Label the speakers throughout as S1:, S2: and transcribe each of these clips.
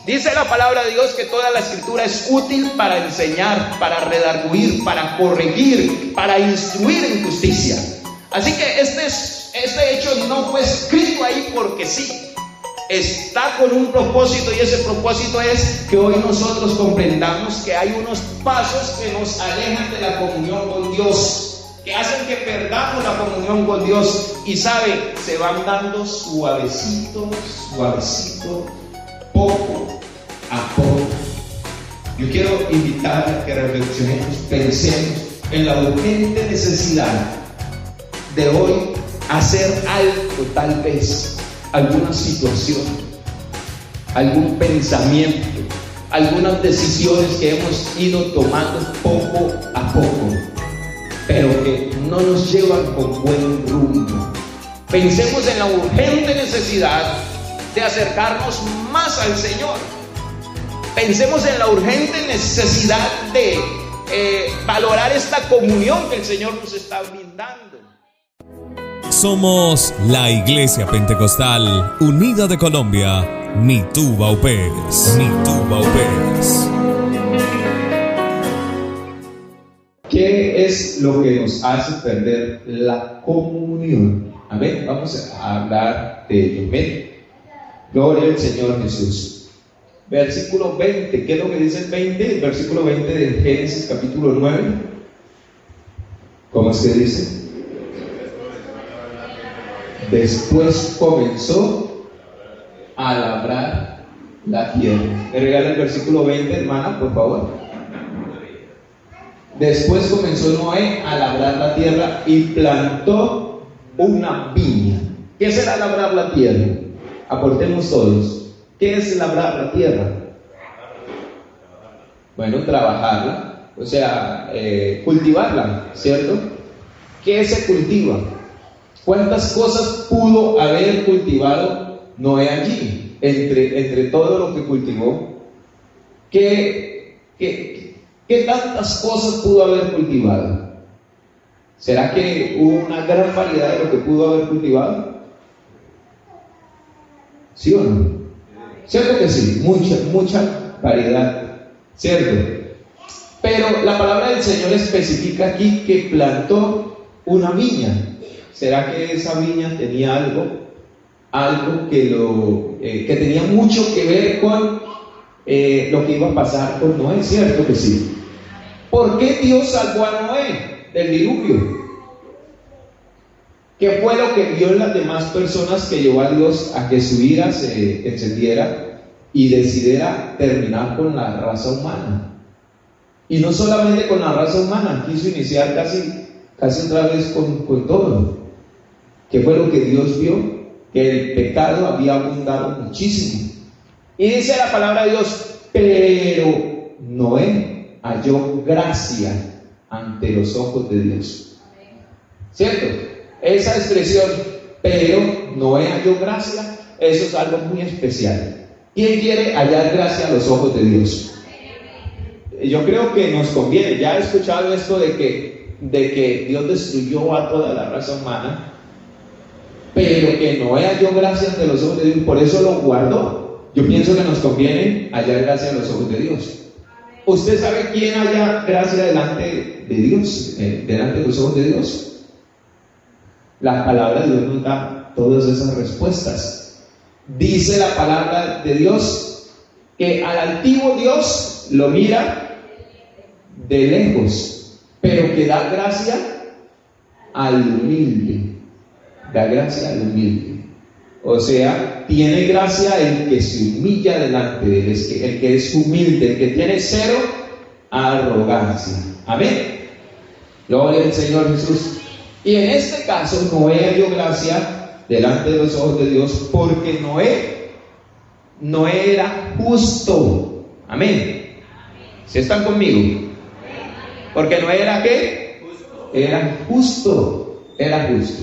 S1: Dice la palabra de Dios que toda la escritura es útil para enseñar, para redarguir, para corregir, para instruir en justicia. Así que este hecho no fue escrito ahí porque sí. Está con un propósito, y ese propósito es que hoy nosotros comprendamos que hay unos pasos que nos alejan de la comunión con Dios, que hacen que perdamos la comunión con Dios. Y sabe, se van dando suavecito, suavecito, poco a poco. Yo quiero invitar a que reflexionemos, pensemos en la urgente necesidad de hoy hacer algo, tal vez alguna situación, algún pensamiento, algunas decisiones que hemos ido tomando poco a poco, pero que no nos llevan con buen rumbo. Pensemos en la urgente necesidad de acercarnos más al Señor. Pensemos en la urgente necesidad de valorar esta comunión que el Señor nos está brindando.
S2: Somos la Iglesia Pentecostal Unida de Colombia, Mituba UPES. Mituba UPES.
S1: ¿Qué es lo que nos hace perder la comunión? Amén. Vamos a hablar de ello. Amén. Gloria al Señor Jesús. Versículo 20. ¿Qué es lo que dice el 20? El versículo 20 de Génesis capítulo 9. ¿Cómo es que dice? Después comenzó a labrar la tierra. ¿Me regala el versículo 20, hermana, por favor? Después comenzó Noé a labrar la tierra y plantó una viña. ¿Qué será labrar la tierra? Aportemos todos. ¿Qué es labrar la tierra? Bueno, trabajarla, o sea, cultivarla, ¿cierto? ¿Qué se cultiva? ¿Cuántas cosas pudo haber cultivado Noé allí? Entre todo lo que cultivó, ¿qué tantas cosas pudo haber cultivado? ¿Será que hubo una gran variedad de lo que pudo haber cultivado? ¿Sí o no? ¿Cierto que sí? Mucha variedad, ¿cierto? Pero la palabra del Señor especifica aquí que plantó una viña. ¿Será que esa viña tenía algo que tenía mucho que ver con lo que iba a pasar con Noé? ¿Cierto que sí? ¿Por qué Dios salvó a Noé del diluvio? ¿Qué fue lo que vio en las demás personas que llevó a Dios a que su ira se encendiera y decidiera terminar con la raza humana? Y no solamente con la raza humana, quiso iniciar casi otra vez con todo. ¿Qué fue lo que Dios vio? Que el pecado había abundado muchísimo. Y dice la palabra de Dios, pero Noé halló gracia ante los ojos de Dios. ¿Cierto? Esa expresión, pero Noé halló gracia, eso es algo muy especial. ¿Quién quiere hallar gracia a los ojos de Dios? Yo creo que nos conviene. Ya he escuchado esto de que Dios destruyó a toda la raza humana, pero que Noé halló gracia ante los ojos de Dios, por eso lo guardó. Yo pienso que nos conviene hallar gracia a los ojos de Dios. ¿Usted sabe quién halla gracia delante de Dios, delante de los ojos de Dios? La palabra de Dios nos da todas esas respuestas. Dice la palabra de Dios que al altivo Dios lo mira de lejos, pero que da gracia al humilde. Da gracia al humilde. O sea, tiene gracia el que se humilla delante de él, el que es humilde, el que tiene cero arrogancia. Amén. Gloria al Señor Jesús. Y en este caso, Noé halló gracia delante de los ojos de Dios, porque Noé era justo. Amén. ¿Sí están conmigo? Porque Noé era ¿qué? Era justo. Era justo.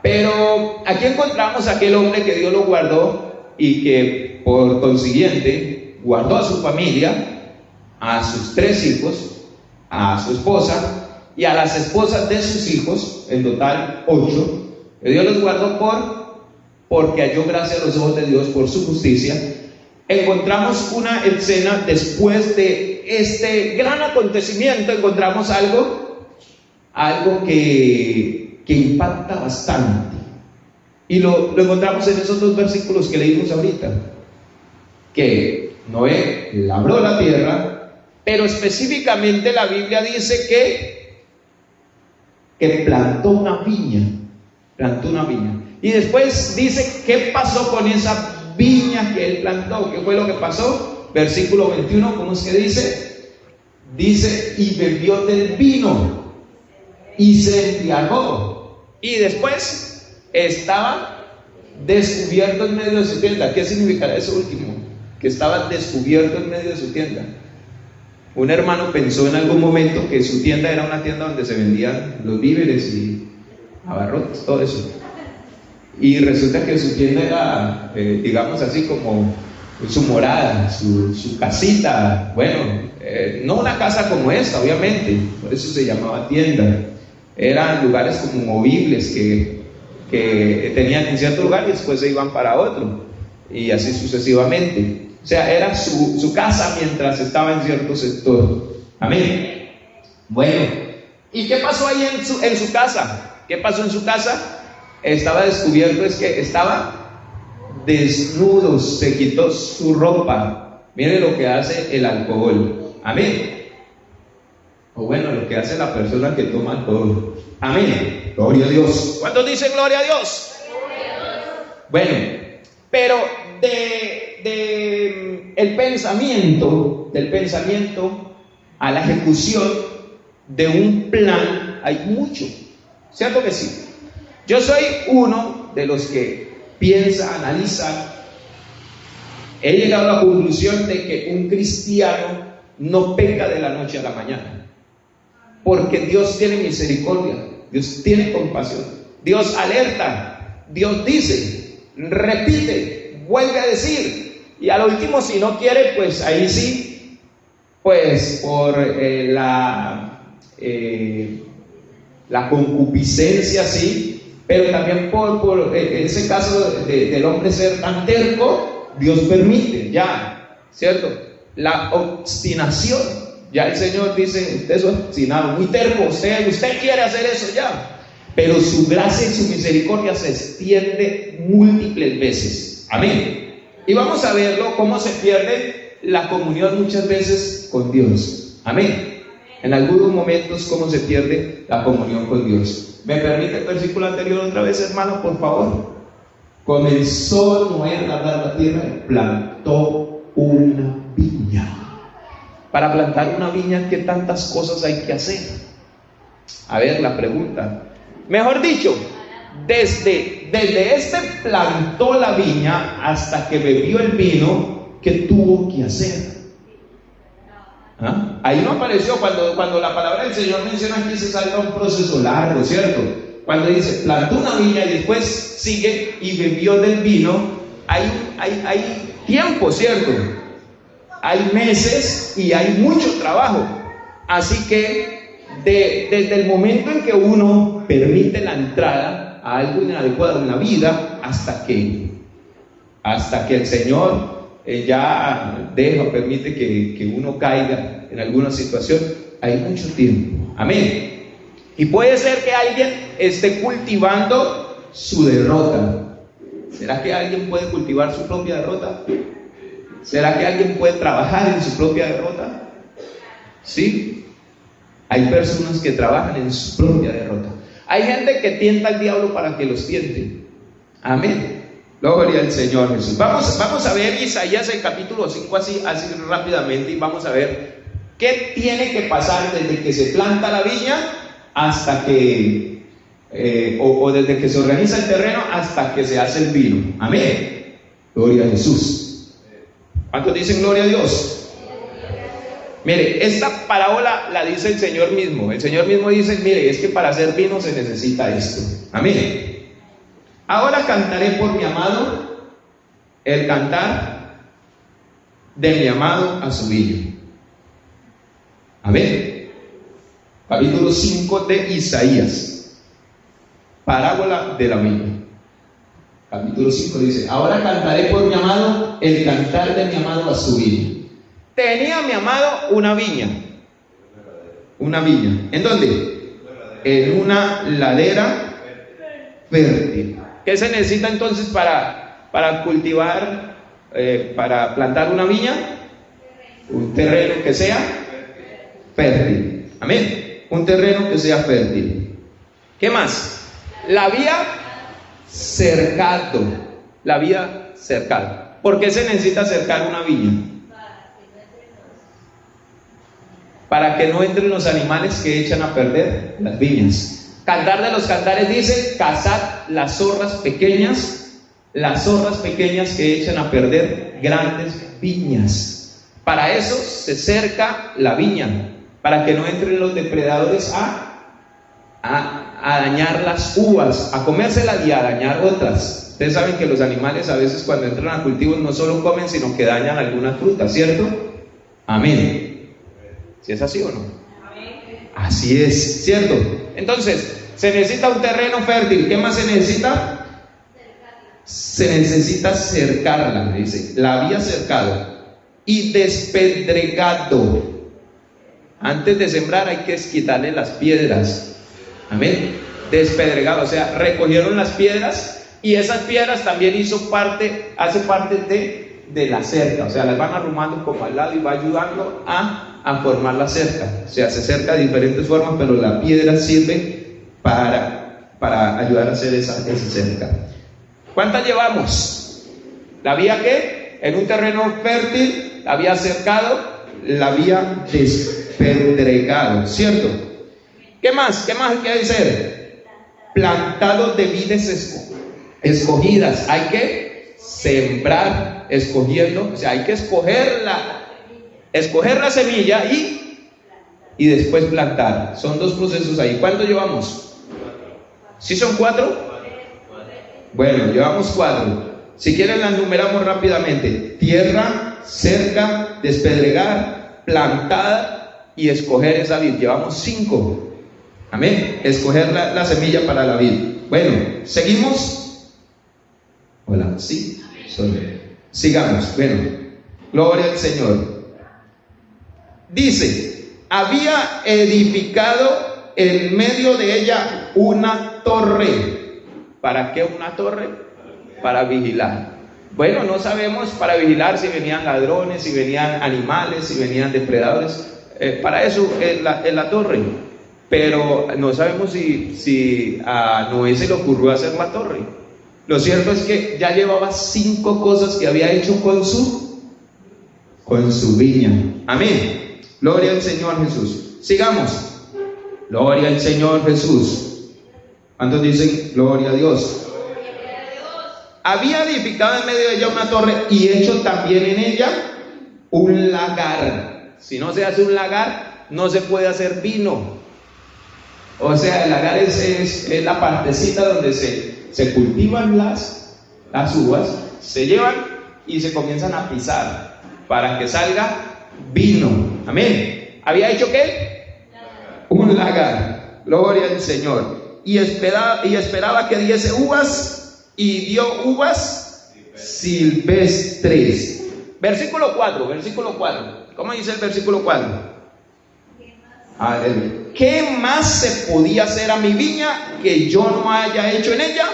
S1: Pero aquí encontramos a aquel hombre que Dios lo guardó y que por consiguiente guardó a su familia, a sus 3 hijos, a su esposa y a las esposas de sus hijos, en total 8, que Dios los guardó porque halló gracia a los ojos de Dios por su justicia, encontramos una escena después de este gran acontecimiento, encontramos algo que impacta bastante. Y lo encontramos en esos 2 versículos que leímos ahorita, que Noé labró la tierra, pero específicamente la Biblia dice que plantó una viña. Y después dice qué pasó con esa viña que él plantó. ¿Qué fue lo que pasó? Versículo 21, ¿cómo es que dice? Dice, y bebió del vino y se embriagó, y después estaba descubierto en medio de su tienda. ¿Qué significará eso último? Que estaba descubierto en medio de su tienda. Un hermano pensó en algún momento que su tienda era una tienda donde se vendían los víveres y abarrotes, todo eso. Y resulta que su tienda era, digamos así, como su morada, su casita. Bueno, no una casa como esta, obviamente, por eso se llamaba tienda. Eran lugares como movibles que tenían en cierto lugar y después se iban para otro, y así sucesivamente. O sea, era su casa mientras estaba en cierto sector. Amén. Bueno, ¿y qué pasó ahí en su casa? ¿Qué pasó en su casa? Estaba descubierto, es que estaba desnudo, se quitó su ropa. Mire lo que hace el alcohol. Amén. O bueno, lo que hace la persona que toma alcohol. Amén. Gloria a Dios. ¿Cuántos dicen gloria a Dios? Bueno, pero del pensamiento a la ejecución de un plan hay mucho. ¿Cierto que sí? Yo soy uno de los que piensa, analiza. He llegado a la conclusión de que un cristiano no peca de la noche a la mañana, porque Dios tiene misericordia, Dios tiene compasión, Dios alerta, Dios dice, repite, vuelve a decir, y al último, si no quiere, pues ahí sí, pues por la concupiscencia, sí, pero también por ese caso del hombre ser tan terco, Dios permite ya, ¿cierto? La obstinación. Ya el Señor dice, usted es obstinado, muy terco, usted quiere hacer eso ya. Pero su gracia y su misericordia se extiende múltiples veces. Amén. Y vamos a verlo, cómo se pierde la comunión muchas veces con Dios. Amén. En algunos momentos, cómo se pierde la comunión con Dios. ¿Me permite el versículo anterior otra vez, hermano, por favor? Comenzó Noé a labrar la tierra y plantó una viña. Para plantar una viña, ¿qué tantas cosas hay que hacer? A ver, la pregunta. Mejor dicho, desde este plantó la viña hasta que bebió el vino, ¿qué tuvo que hacer? ¿Ah? Ahí no apareció, cuando la palabra del Señor menciona aquí, se salta un proceso largo, ¿cierto? Cuando dice, plantó una viña y después sigue y bebió del vino, hay tiempo, ¿cierto? Hay meses y hay mucho trabajo. Así que desde el momento en que uno permite la entrada a algo inadecuado en la vida, hasta que el Señor ya deja o permite que uno caiga en alguna situación, hay mucho tiempo. Amén. Y puede ser que alguien esté cultivando su derrota. ¿Será que alguien puede cultivar su propia derrota? ¿Será que alguien puede trabajar en su propia derrota? Sí. Hay personas que trabajan en su propia derrota. Hay gente que tienta al diablo para que los tiente. Amén. Gloria al Señor Jesús. Vamos a ver Isaías el capítulo 5 así rápidamente, y vamos a ver qué tiene que pasar desde que se planta la viña hasta que o desde que se organiza el terreno hasta que se hace el vino. Amén. Gloria a Jesús. ¿Cuántos dicen gloria a Dios? Mire, esta parábola la dice el Señor mismo. El Señor mismo dice, mire, es que para hacer vino se necesita esto. Amén. Ahora cantaré por mi amado el cantar de mi amado a su viña. Amén. Capítulo 5 de Isaías. Parábola de la viña. capítulo 5 dice: ahora cantaré por mi amado, el cantar de mi amado a su viña. Tenía mi amado una viña. Una viña. ¿En dónde? En una ladera fértil. ¿Qué se necesita entonces para cultivar, para plantar una viña? Un terreno que sea fértil. Amén. Un terreno que sea fértil. ¿Qué más? La había cercado. La había cercado. ¿Por qué se necesita cercar una viña? Para que no entren los animales que echan a perder las viñas. Cantar de los Cantares dice: cazad las zorras pequeñas que echan a perder grandes viñas. Para eso se cerca la viña, para que no entren los depredadores a dañar las uvas, a comérselas y a dañar otras. Ustedes saben que los animales a veces cuando entran a cultivos no solo comen, sino que dañan algunas frutas, ¿cierto? Amén. ¿Si es así o no? Así es, ¿cierto? Entonces, se necesita un terreno fértil. ¿Qué más se necesita? Se necesita cercarla, dice. La había cercado y despedregado. Antes de sembrar hay que quitarle las piedras. Amén. Despedregado, o sea, recogieron las piedras y esas piedras también hace parte de la cerca. O sea, las van arrumando como al lado y va ayudando a formar la cerca. O sea, se cerca de diferentes formas, pero la piedra sirve para ayudar a hacer esa cerca. ¿Cuántas llevamos? ¿La había qué? En un terreno fértil, la había cercado, la había despedregado, ¿cierto? ¿Qué más? ¿Qué más hay que hacer? Plantado de vides escogidas. Hay que sembrar escogiendo, o sea, hay que escoger la semilla y después plantar. Son dos procesos ahí. ¿Cuánto llevamos? ¿Sí son 4? Bueno, llevamos 4. Si quieren las numeramos rápidamente: tierra, cerca, despedregar, plantada y escoger esa vid. Llevamos 5. Amén. Escoger la semilla para la vid. Bueno, ¿seguimos? Hola, ¿sí? Sigamos. Bueno, gloria al Señor. Dice: había edificado en medio de ella una torre. ¿Para qué una torre? Para vigilar. Bueno, no sabemos para vigilar si venían ladrones, si venían animales, si venían depredadores. Para eso es la torre. Pero no sabemos si a Noé se le ocurrió hacer la torre. Lo cierto es que ya llevaba 5 cosas que había hecho con su viña. Amén. Gloria al Señor Jesús. Sigamos. Gloria al Señor Jesús. ¿Cuántos dicen gloria a Dios? Había edificado en medio de ella una torre y hecho también en ella un lagar. Si no se hace un lagar, no se puede hacer vino. O sea, el lagar es la partecita donde se cultivan las uvas, se llevan y se comienzan a pisar para que salga vino. Amén. ¿Había hecho qué? Un lagar. Gloria al Señor. Y esperaba que diese uvas, y dio uvas silvestres. Versículo 4. ¿Cómo dice el versículo 4? ¿Qué más se podía hacer a mi viña que yo no haya hecho en ella?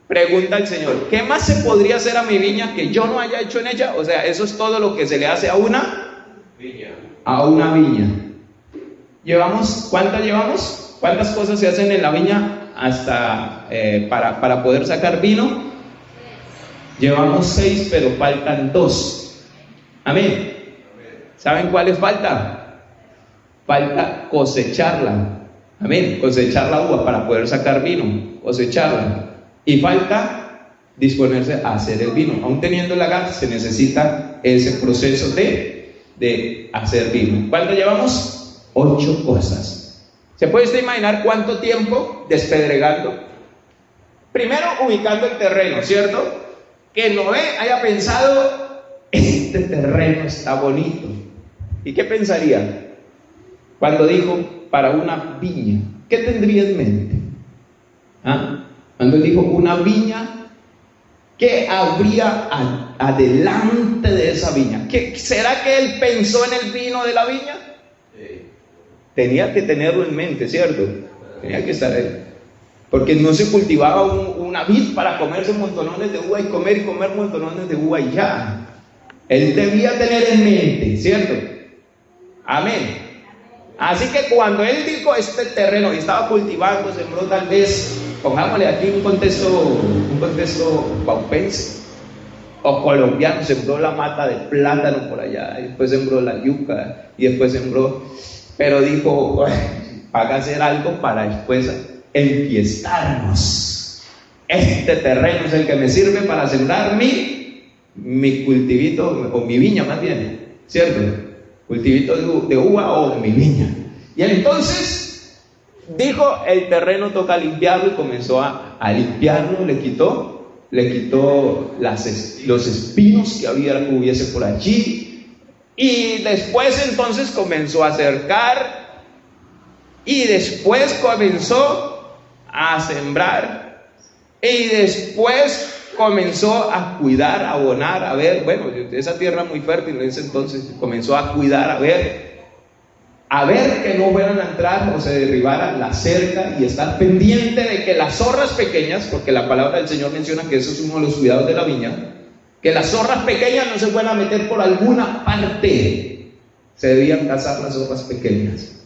S1: Pregunta el Señor. ¿Qué más se podría hacer a mi viña que yo no haya hecho en ella? O sea, eso es todo lo que se le hace a una viña. A una viña. ¿Cuántas llevamos? ¿Cuántas cosas se hacen en la viña hasta para poder sacar vino? Llevamos 6, pero faltan 2. Amén. ¿Saben cuáles falta? Falta cosecharla. Amén. Cosechar la uva para poder sacar vino. Cosecharla. Y falta disponerse a hacer el vino. Aún teniendo el lagar, se necesita ese proceso de hacer vino. ¿Cuánto llevamos? 8 cosas. ¿Se puede usted imaginar cuánto tiempo despedregando? Primero ubicando el terreno, ¿cierto? Que Noé haya pensado: este terreno está bonito. ¿Y qué pensaría? Cuando dijo para una viña, ¿qué tendría en mente?
S3: Cuando él dijo una viña, ¿qué habría adelante de esa viña? ¿Será que él pensó en el vino de la viña? Tenía que tenerlo en mente, ¿cierto? Tenía que estar ahí. Porque no se cultivaba una vid para comerse montonones de uva y comer montonones de uva y ya. Él debía tener en mente, ¿cierto? Amén. Así que cuando él dijo este terreno y estaba cultivando, sembró tal vez, pongámosle aquí un contexto paupense o colombiano, sembró la mata de plátano por allá, y después sembró la yuca, y después sembró, pero dijo, haga hacer algo para después enfiestarnos. Este terreno es el que me sirve para sembrar mi cultivito, o mi viña más bien, ¿cierto? Cultivito de uva o mi viña. Y entonces dijo, el terreno toca limpiarlo, y comenzó a limpiarlo. Le quitó los espinos que hubiese por allí, y después entonces comenzó a cercar, y después comenzó a sembrar, y después comenzó a cuidar, a abonar, a ver, bueno, esa tierra muy fértil en ese entonces, comenzó a cuidar, a ver que no fueran a entrar o se derribara la cerca, y estar pendiente de que las zorras pequeñas, porque la palabra del Señor menciona que eso es uno de los cuidados de la viña, que las zorras pequeñas no se fueran a meter por alguna parte. Se debían cazar las zorras pequeñas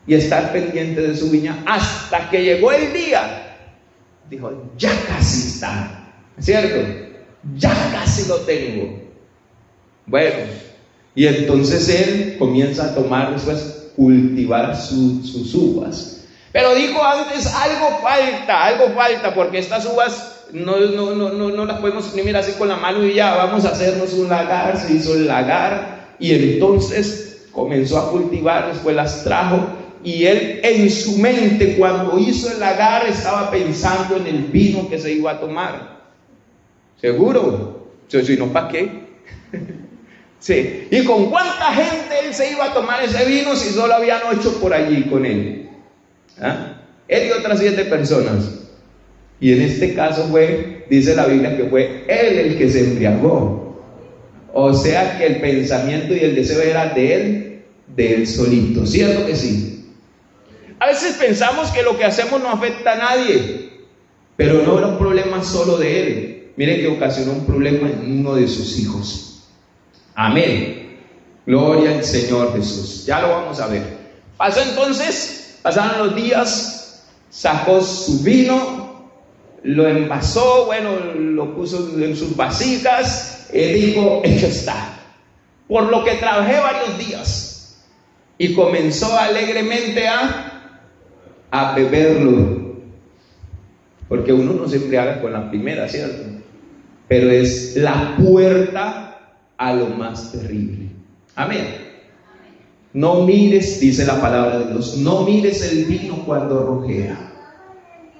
S3: y estar pendiente de su viña hasta que llegó el día. Dijo, ya casi está, ¿cierto? Ya casi lo tengo. Bueno, y entonces él comienza a tomar después, cultivar sus uvas. Pero dijo antes, algo falta, porque estas uvas no las podemos imprimir así con la mano y ya, vamos a hacernos un lagar. Se hizo el lagar, y entonces comenzó a cultivar, después las trajo, y él en su mente, cuando hizo el lagar, estaba pensando en el vino que se iba a tomar. ¿Seguro? Si no, ¿para qué? Sí. ¿Y con cuánta gente él se iba a tomar ese vino si solo habían 8 por allí con él? Él y otras 7 personas. Y en este caso dice la Biblia, que fue él el que se embriagó. O sea que el pensamiento y el deseo era de él solito. ¿Cierto que sí? A veces pensamos que lo que hacemos no afecta a nadie, pero no era un problema solo de él. Miren que ocasionó un problema en uno de sus hijos. Amén. Gloria al Señor Jesús. Ya lo vamos a ver. Pasaron los días, sacó su vino, lo envasó, lo puso en sus vasijas, y dijo, hecho está. Por lo que trabajé varios días, y comenzó alegremente a beberlo. Porque uno no se embriaga con la primera, ¿cierto? Pero es la puerta a lo más terrible. Amén. No mires, dice la palabra de Dios, no mires el vino cuando rojea,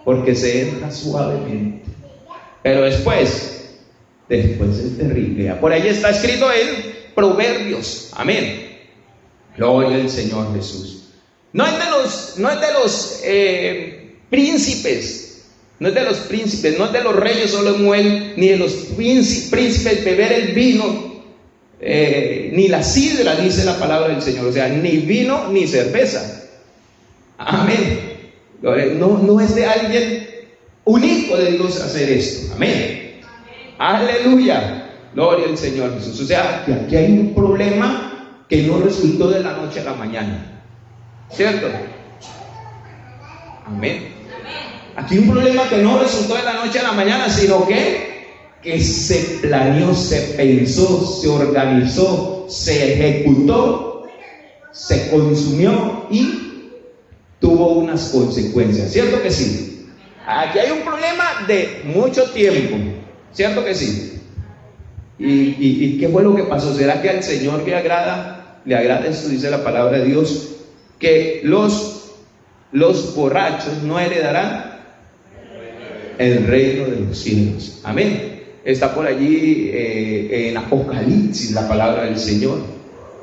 S3: porque se entra suavemente, pero después es terrible. Por ahí está escrito en Proverbios. Amén. Gloria al Señor Jesús. No es de los príncipes, no es de los reyes Salomón, ni de los príncipes beber el vino, ni la sidra, dice la palabra del Señor. O sea, ni vino ni cerveza. Amén. No es de alguien único de Dios hacer esto. Amén. Aleluya. Gloria al Señor Jesús. O sea, que aquí hay un problema que no resultó de la noche a la mañana, ¿cierto? Amén. Aquí hay un problema que no resultó de la noche a la mañana, sino que se planeó, se pensó, se organizó, se ejecutó, se consumió y tuvo unas consecuencias. ¿Cierto que sí? Aquí hay un problema de mucho tiempo. ¿Cierto que sí? ¿Y qué fue lo que pasó? ¿Será que al Señor le agrada esto? Dice la palabra de Dios, que los borrachos no heredarán el reino de los cielos. Amén. Está por allí en Apocalipsis la palabra del Señor.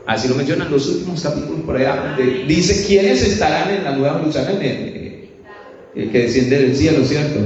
S3: Así lo mencionan los últimos capítulos por allá, donde dice quiénes estarán en la nueva Jerusalén, que desciende del cielo, ¿cierto?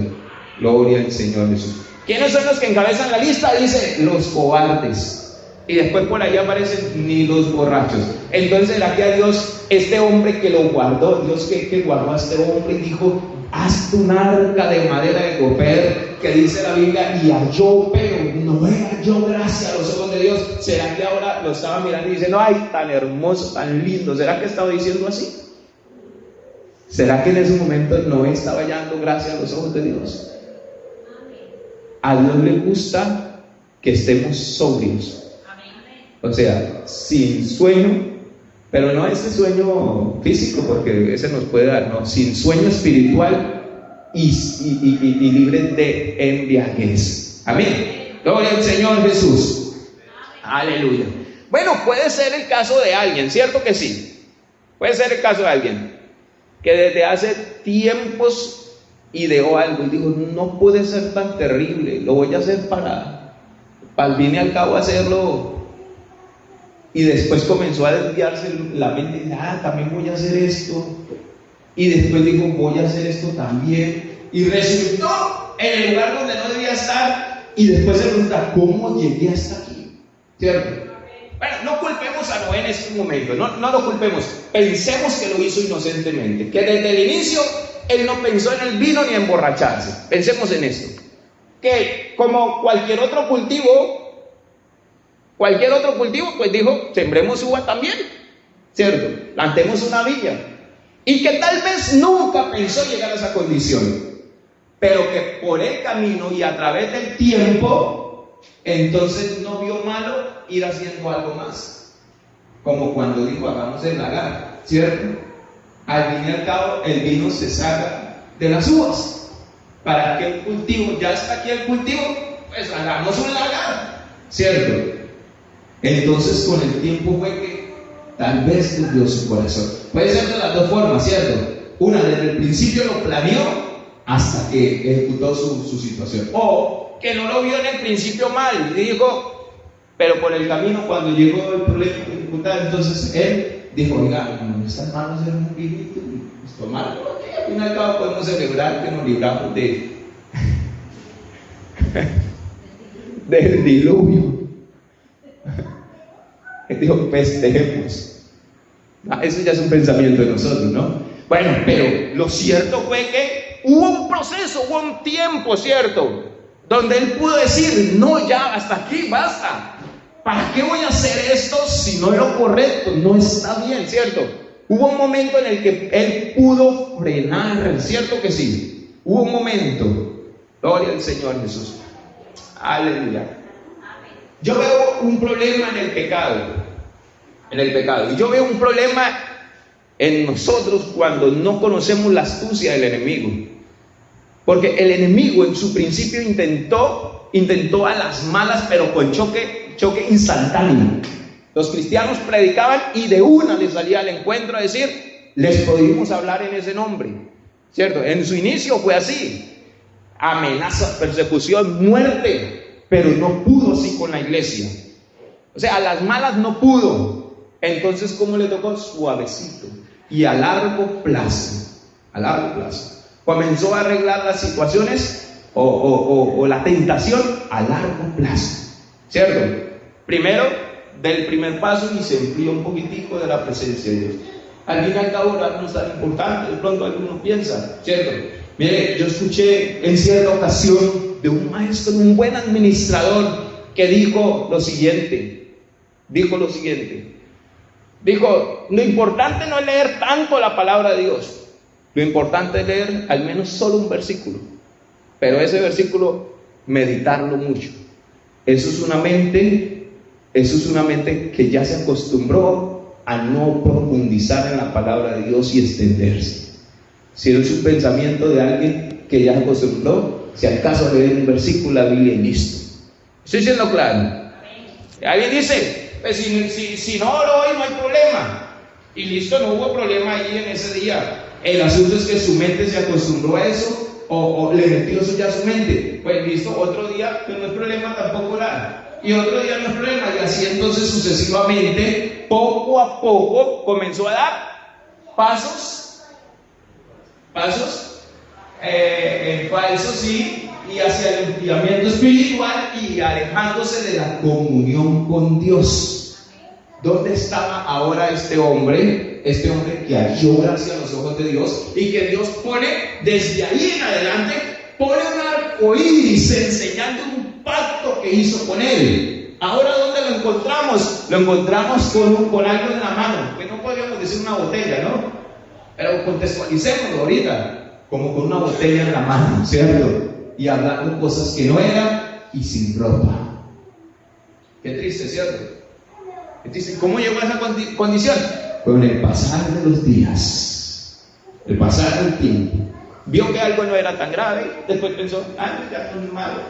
S3: Gloria al Señor Jesús. ¿Quiénes son los que encabezan la lista? Dice, los cobardes. Y después por ahí aparecen ni los borrachos. Entonces, ¿será que a Dios, este hombre que lo guardó, Dios que guardó a este hombre y dijo, hazte un arca de madera de copper, que dice la Biblia, y halló, pero no halló gracia a los ojos de Dios? ¿Será que ahora lo estaba mirando y diciendo, ay, tan hermoso, tan lindo? ¿Será que estaba diciendo así? ¿Será que en ese momento no estaba hallando gracia a los ojos de Dios? A Dios le gusta que estemos sobrios. O sea, sin sueño, pero no ese sueño físico, porque ese nos puede dar, no, sin sueño espiritual y libre de embriaguez. Amén. Gloria al Señor Jesús. Aleluya. Bueno, puede ser el caso de alguien, ¿cierto que sí? Puede ser el caso de alguien que desde hace tiempos ideó algo y dijo, no puede ser tan terrible, lo voy a hacer para al fin y al cabo hacerlo. Y después comenzó a desviarse la mente y dice, también voy a hacer esto. Y después dijo, voy a hacer esto también. Y resultó en el lugar donde no debía estar. Y después se pregunta, ¿cómo llegué hasta aquí? ¿Cierto? Bueno, no culpemos a Noé en este momento, no lo culpemos. Pensemos que lo hizo inocentemente, que desde el inicio él no pensó en el vino ni en emborracharse. Pensemos en esto, que como cualquier otro cultivo, pues dijo, sembremos uva también, ¿cierto? Plantemos una viña. Y que tal vez nunca pensó llegar a esa condición, pero que por el camino y a través del tiempo, entonces no vio malo ir haciendo algo más. Como cuando dijo, hagamos el lagar, ¿cierto? Al fin y al cabo, el vino se saca de las uvas. Para que el cultivo, ya está aquí el cultivo, pues hagamos un lagar, ¿cierto? Entonces con el tiempo fue que tal vez desvió su corazón. Puede ser de las dos formas, ¿cierto? Una, desde el principio lo planeó hasta que ejecutó su situación. O que no lo vio en el principio mal y dijo, pero por el camino cuando llegó el problema y dificultad, entonces él dijo, oiga, no es tan malo hacer un vinito, pues tomarlo, porque al fin y al cabo podemos celebrar que nos libramos del diluvio. Él dijo, festejemos. Eso ya es un pensamiento de nosotros, ¿no? Bueno, pero lo cierto fue que hubo un proceso, hubo un tiempo, ¿cierto? Donde él pudo decir, no, ya, hasta aquí, basta. ¿Para qué voy a hacer esto si no es lo correcto? No está bien, ¿cierto? Hubo un momento en el que él pudo frenar, ¿cierto que sí? Hubo un momento. Gloria al Señor Jesús. Aleluya. Yo veo un problema en el pecado, y yo veo un problema en nosotros cuando no conocemos la astucia del enemigo, porque el enemigo en su principio intentó a las malas, pero con choque instantáneo. Los cristianos predicaban y de una les salía al encuentro a decir, les prohibimos hablar en ese nombre, ¿cierto? En su inicio fue así, amenaza, persecución, muerte. Pero no pudo así con la iglesia. O sea, a las malas no pudo. Entonces, ¿cómo le tocó? Suavecito. Y a largo plazo, comenzó a arreglar las situaciones o la tentación a largo plazo, ¿cierto? Primero, del primer paso y se enfrió un poquitico de la presencia de Dios. Al fin y al cabo, no es tan importante, de pronto alguno piensa, ¿cierto? Mire, yo escuché en cierta ocasión de un maestro, un buen administrador, que dijo lo siguiente, lo importante no es leer tanto la palabra de Dios, lo importante es leer al menos solo un versículo, pero ese versículo meditarlo mucho. Eso es una mente que ya se acostumbró a no profundizar en la palabra de Dios y extenderse. Si es un pensamiento de alguien que ya se acostumbró, si al caso leer un versículo, la Biblia y listo. ¿Estoy siendo claro? Alguien dice, pues si no oro hoy no hay problema. Y listo, no hubo problema ahí en ese día. El asunto es que su mente se acostumbró a eso o le metió eso ya a su mente. Pues listo, otro día pues no es problema tampoco orar. Y otro día no es problema. Y así entonces sucesivamente, poco a poco comenzó a dar pasos falsos, sí,
S1: y hacia el enfriamiento espiritual y alejándose de la comunión con Dios. ¿Dónde estaba ahora este hombre? Este hombre que halló gracia a los ojos de Dios y que Dios pone desde ahí en adelante, pone un arco iris enseñando un pacto que hizo con él. Ahora, ¿dónde lo encontramos? Lo encontramos con algo en la mano, que no podríamos decir una botella, ¿no? Pero contextualicémoslo ahorita, como con una botella en la mano, ¿cierto? Y hablando cosas que no eran y sin ropa. Qué triste, ¿cierto? Qué triste. ¿Cómo llegó a esa condición? Con el pasar de los días, el pasar del tiempo. Vio que algo no era tan grave, después pensó, ya no es malo.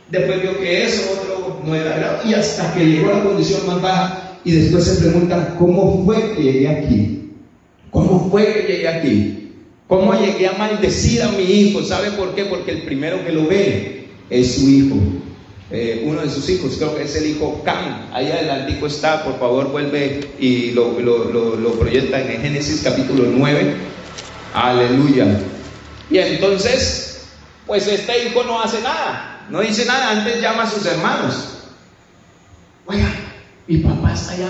S1: Después vio que eso otro no era grave, y hasta que llegó a la condición más baja, y después se pregunta, ¿cómo fue que llegué aquí? ¿Cómo fue que llegué aquí? ¿Cómo llegué a maldecir a mi hijo? ¿Sabe por qué? Porque el primero que lo ve es su hijo. Uno de sus hijos, creo que es el hijo Cam. Ahí adelantico está, por favor vuelve y lo proyecta en Génesis capítulo 9. Aleluya. Y entonces, pues este hijo no hace nada, no dice nada, antes llama a sus hermanos. Oiga, mi papá está allá,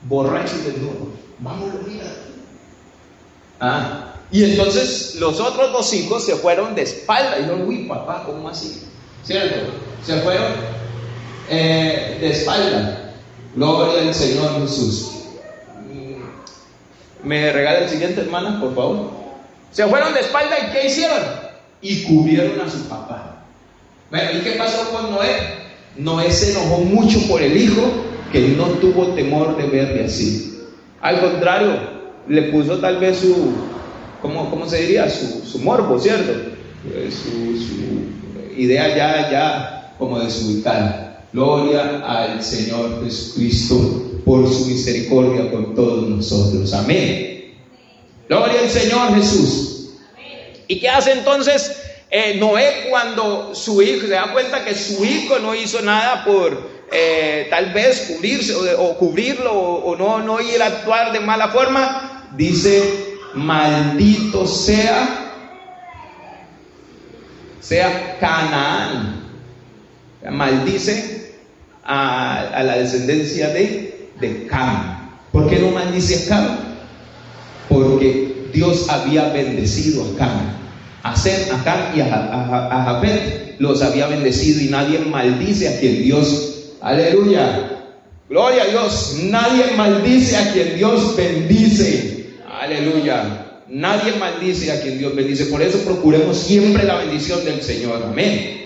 S1: borracho y desnudo, vámonos, mira. Y entonces los otros dos hijos se fueron de espalda. Y yo, uy, papá, ¿cómo así? ¿Cierto? Se fueron de espalda. Gloria al Señor Jesús. ¿Me regala el siguiente, hermana, por favor? Se fueron de espalda, ¿y qué hicieron? Y cubrieron a su papá. Bueno, ¿y qué pasó con Noé? Noé se enojó mucho por el hijo, que no tuvo temor de verle así. Al contrario, le puso tal vez su, ¿cómo se diría? Su morbo, ¿cierto? Su idea ya como desubicada. Gloria al Señor Jesucristo por su misericordia con todos nosotros. Amén. Gloria al Señor Jesús. ¿Y qué hace entonces Noé cuando su hijo se da cuenta que su hijo no hizo nada por tal vez cubrirse o cubrirlo o no ir a actuar de mala forma? Dice, maldito sea Canaán. Maldice a la descendencia de Cam. ¿Por qué no maldice a Cam? Porque Dios había bendecido a Cam. A Cam y a Jafet los había bendecido, y nadie maldice a quien Dios, aleluya, gloria a Dios, nadie maldice a quien Dios bendice, aleluya, nadie maldice a quien Dios bendice. Por eso procuremos siempre la bendición del Señor, amén,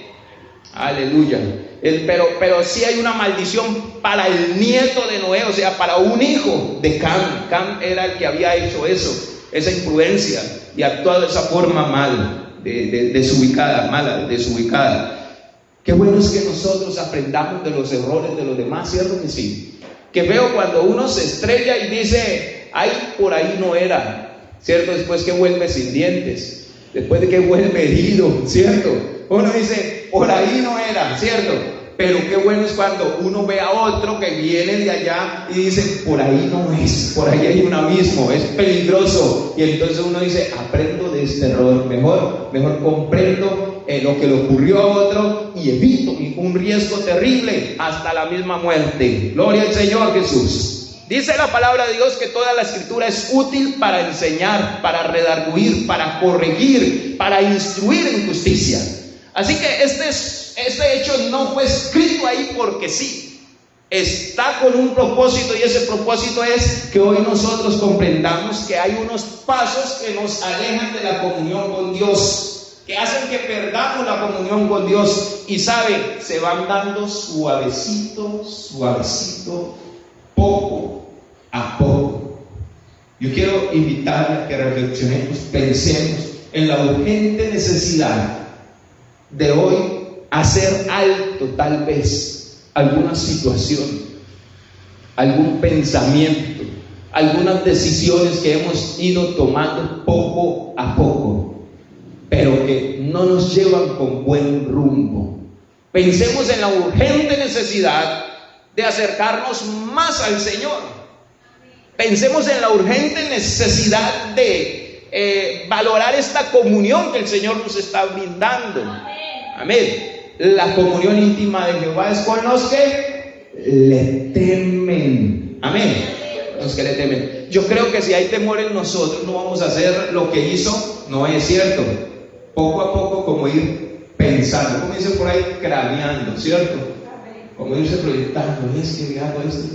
S1: aleluya. Pero sí hay una maldición para el nieto de Noé, o sea, para un hijo de Cam. Cam era el que había hecho eso, esa imprudencia, y actuado de esa forma mal, desubicada, mala, desubicada. Qué bueno es que nosotros aprendamos de los errores de los demás, ¿cierto que sí? Que veo cuando uno se estrella y dice, ay, por ahí no era, ¿cierto? Después que vuelve sin dientes, después de que vuelve herido, ¿cierto? Uno dice, por ahí no era, ¿cierto? Pero qué bueno es cuando uno ve a otro que viene de allá y dice, por ahí no es, por ahí hay un abismo, es peligroso. Y entonces uno dice, aprendo de este error, mejor comprendo lo que le ocurrió a otro y evito un riesgo terrible hasta la misma muerte. Gloria al Señor Jesús. Dice la palabra de Dios que toda la escritura es útil para enseñar, para redarguir, para corregir, para instruir en justicia. Así que este hecho no fue escrito ahí porque sí, está con un propósito, y ese propósito es que hoy nosotros comprendamos que hay unos pasos que nos alejan de la comunión con Dios, que hacen que perdamos la comunión con Dios, y sabe, se van dando suavecito, poco a poco. Yo quiero invitarle a que reflexionemos, pensemos en la urgente necesidad de hoy hacer alto tal vez alguna situación, algún pensamiento, algunas decisiones que hemos ido tomando poco a poco, pero que no nos llevan con buen rumbo. Pensemos en la urgente necesidad de acercarnos más al Señor. Pensemos en la urgente necesidad de valorar esta comunión que el Señor nos está brindando.
S3: Amén. La comunión íntima de Jehová es con los que le temen. Amén. Los que le temen. Yo creo que si hay temor en nosotros, no vamos a hacer lo que hizo. No es cierto. Poco a poco, como ir pensando, como dicen por ahí, craneando, ¿cierto? Como irse proyectando. Es que hago esto,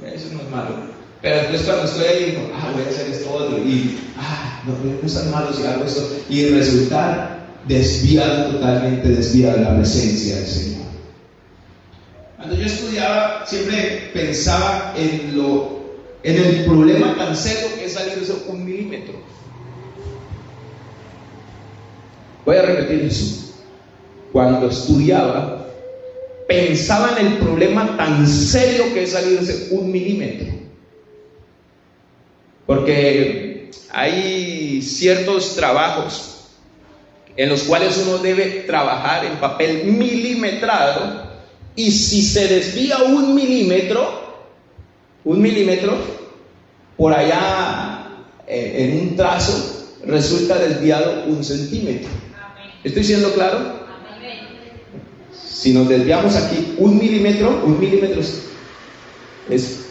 S3: eso no es malo. Pero después, cuando estoy ahí, digo, voy a hacer esto otro. Y no es tan malo si hago esto. Y resultar totalmente desviado de la presencia del Señor. Cuando yo estudiaba, siempre pensaba en el problema tan serio que es salirse 1 milímetro. Voy a repetir eso. Cuando estudiaba, pensaba en el problema tan serio que es salirse 1 milímetro. Porque hay ciertos trabajos en los cuales uno debe trabajar en papel milimetrado, y si se desvía 1 milímetro, por allá en un trazo, resulta desviado 1 centímetro. ¿Estoy siendo claro? Si nos desviamos aquí 1 milímetro es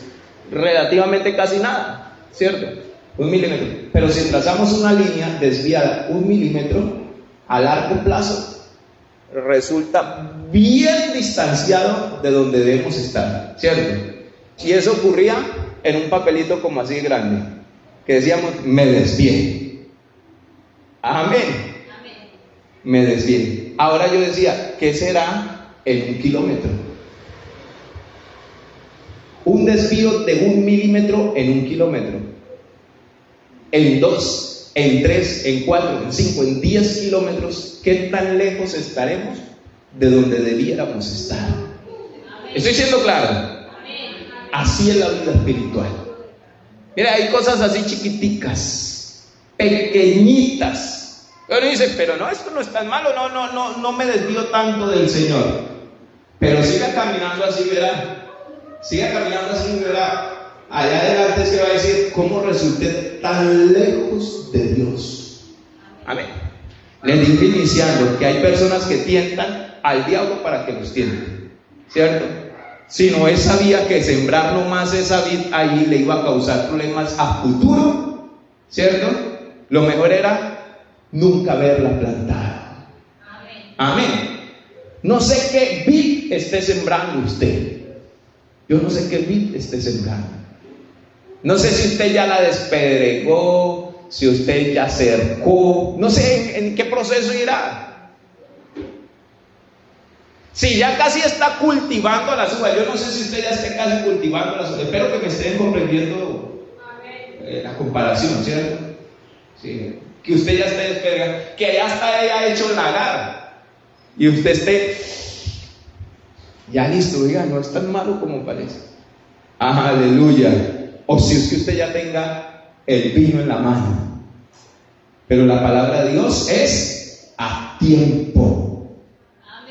S3: relativamente casi nada, ¿cierto? 1 milímetro. Pero si trazamos una línea desviada 1 milímetro, a largo plazo resulta bien distanciado de donde debemos estar, ¿cierto? Y eso ocurría en un papelito como así grande, que decíamos, me desvié. Amén. Me desvié. Ahora yo decía, ¿qué será en 1 kilómetro? Un desvío de 1 milímetro en 1 kilómetro, en 2, en 3, en 4, en 5, en 10 kilómetros, ¿qué tan lejos estaremos de donde debiéramos estar? ¿Estoy siendo claro? Así es la vida espiritual. Mira, hay cosas así chiquiticas, pequeñitas. Uno dice, pero no, esto no es tan malo, no me desvío tanto del Señor. Pero siga caminando así, verá. Siga caminando así, verá. Allá adelante es que va a decir, ¿cómo resulté tan lejos de Dios? Amén. Les dije iniciando que hay personas que tientan al diablo para que los tienten, ¿cierto? Si Noé sabía que sembrar nomás esa vid ahí le iba a causar problemas a futuro, ¿cierto? Lo mejor era nunca verla plantada. Amén. No sé qué vid esté sembrando usted. Yo no sé qué vid esté sembrando. No sé si usted ya la despedregó, si usted ya cercó, no sé en qué proceso irá. Si ya casi está cultivando las uvas, yo no sé si usted ya esté casi cultivando las uvas, espero que me estén comprendiendo la comparación, ¿cierto? Sí. Que usted ya esté despedregando, que ya está haya hecho el lagar, y usted esté ya listo, oiga, no es tan malo como parece. Aleluya. O si es que usted ya tenga el vino en la mano. Pero la palabra de Dios es a tiempo.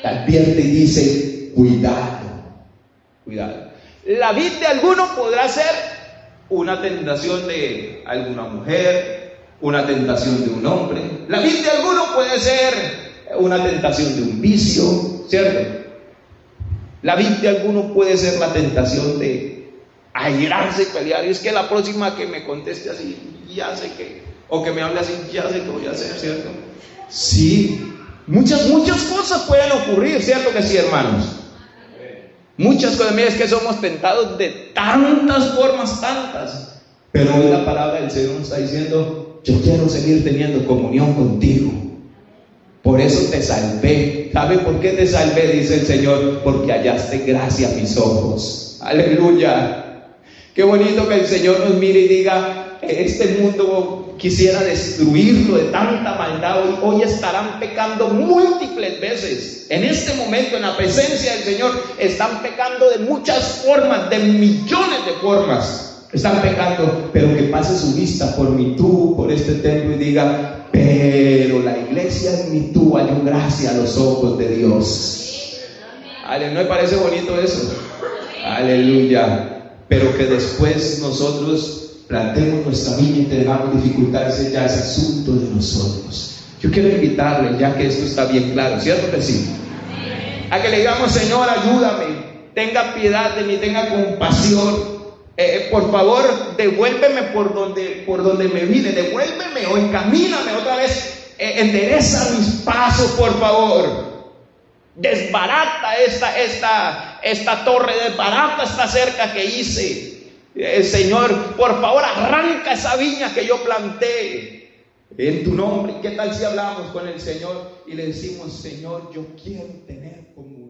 S3: Te advierte y dice, cuidado. La vid de alguno podrá ser una tentación de alguna mujer, una tentación de un hombre. La vid de alguno puede ser una tentación de un vicio, ¿cierto? La vid de alguno puede ser la tentación de airarse, pelear, y es que la próxima que me conteste así, ya sé que, o que me hable así, ya sé que voy a hacer, ¿cierto? Sí, muchas cosas pueden ocurrir, ¿cierto que sí, hermanos? Muchas cosas, mira, es que somos tentados de tantas formas, pero hoy la palabra del Señor nos está diciendo, yo quiero seguir teniendo comunión contigo, por eso te salvé. ¿Sabe por qué te salvé? Dice el Señor, porque hallaste gracia a mis ojos. Aleluya. Qué bonito que el Señor nos mire y diga, este mundo quisiera destruirlo de tanta maldad. Hoy estarán pecando múltiples veces. En este momento, en la presencia del Señor, están pecando de muchas formas, de millones de formas. Están pecando, pero que pase su vista por mi tubo, por este templo, y diga, pero la iglesia en mi tubo halló gracia a los ojos de Dios. ¿No me parece bonito eso? Aleluya. Pero que después nosotros plantemos nuestra viña y tengamos dificultades, ya es asunto de nosotros. Yo quiero invitarle, ya que esto está bien claro, ¿cierto que sí? A que le digamos: Señor, ayúdame, tenga piedad de mí, tenga compasión. Por favor, devuélveme por donde me vine, devuélveme o encamíname otra vez, endereza mis pasos, por favor. Desbarata esta torre, desbarata esta cerca que hice. Señor, por favor, arranca esa viña que yo planté en tu nombre. ¿Qué tal si hablamos con el Señor y le decimos: Señor, yo quiero tener comunión